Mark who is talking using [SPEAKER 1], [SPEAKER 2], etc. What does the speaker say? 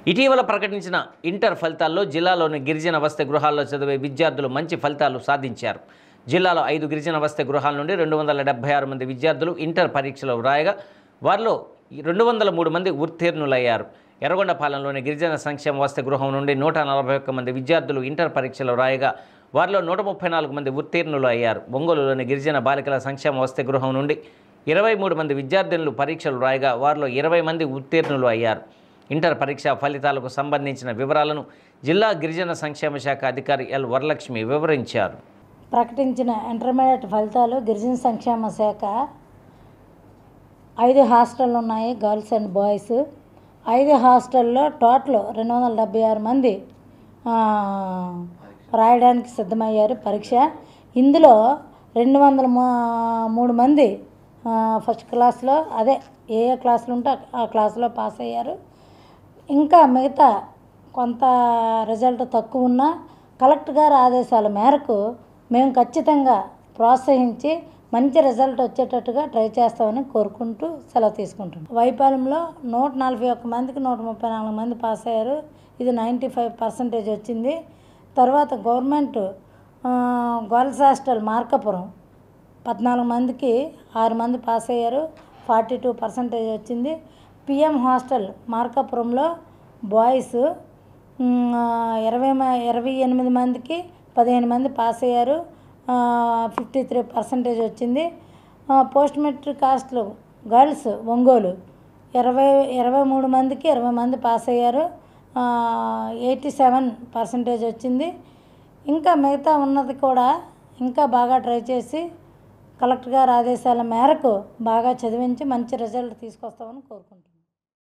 [SPEAKER 1] ఇటీవల ప్రకటించిన ఇంటర్ ఫలితాల్లో జిల్లాలోని గిరిజన వసతి గృహాల్లో చదివే విద్యార్థులు మంచి ఫలితాలు సాధించారు. జిల్లాలో 5 గిరిజన వసతి గృహాల నుండి 276 మంది విద్యార్థులు ఇంటర్ పరీక్షలు రాయగా వారిలో 203 మంది ఉత్తీర్ణులయ్యారు. ఎర్రగొండపాలెంలోని గిరిజన సంక్షేమ వసతి గృహం నుండి 141 మంది విద్యార్థులు ఇంటర్ పరీక్షలు రాయగా వారిలో 134 మంది ఉత్తీర్ణులు అయ్యారు. ఒంగోలులోని గిరిజన బాలికల సంక్షేమ వసతి గృహం నుండి 23 మంది విద్యార్థినులు పరీక్షలు రాయగా వారిలో 20 మంది ఉత్తీర్ణులు అయ్యారు. ఇంటర్ పరీక్ష ఫలితాలకు సంబంధించిన వివరాలను జిల్లా గిరిజన సంక్షేమ శాఖ అధికారి ఎల్ వరలక్ష్మి వివరించారు.
[SPEAKER 2] ప్రకటించిన ఇంటర్మీడియట్ ఫలితాలు గిరిజన సంక్షేమ శాఖ 5 హాస్టళ్ళు ఉన్నాయి, గర్ల్స్ అండ్ బాయ్స్. 5 హాస్టల్లో టోటల్ 276 మంది రాయడానికి సిద్ధమయ్యారు పరీక్ష. ఇందులో 203 మంది ఫస్ట్ క్లాస్లో అదే ఏ క్లాసులు ఉంటే ఆ క్లాసులో పాస్ అయ్యారు. ఇంకా మిగతా కొంత రిజల్ట్ తక్కువ ఉన్నా కలెక్టర్ గారి ఆదేశాల మేరకు మేము ఖచ్చితంగా ప్రోత్సహించి మంచి రిజల్ట్ వచ్చేటట్టుగా ట్రై చేస్తామని కోరుకుంటూ సెలవు తీసుకుంటున్నాం. వైపాలెంలో 141 మందికి 134 మంది పాస్ అయ్యారు. ఇది 95% వచ్చింది. తర్వాత గవర్నమెంట్ గర్ల్స్ హాస్టల్ మార్కాపురం 14 మందికి 6 మంది పాస్ అయ్యారు, 42% వచ్చింది. పిఎం హాస్టల్ మార్కాపురంలో బాయ్స్ 28 మందికి 15 మంది పాస్ అయ్యారు, 53% వచ్చింది. Post matric hostel girls Ongole 23 మందికి 20 మంది పాస్ అయ్యారు, 87% వచ్చింది. ఇంకా మిగతా ఉన్నది కూడా ఇంకా బాగా ట్రై చేసి కలెక్టర్ గారి ఆదేశాల మేరకు బాగా చదివించి మంచి రిజల్ట్ తీసుకొస్తామని కోరుకుంటున్నాను.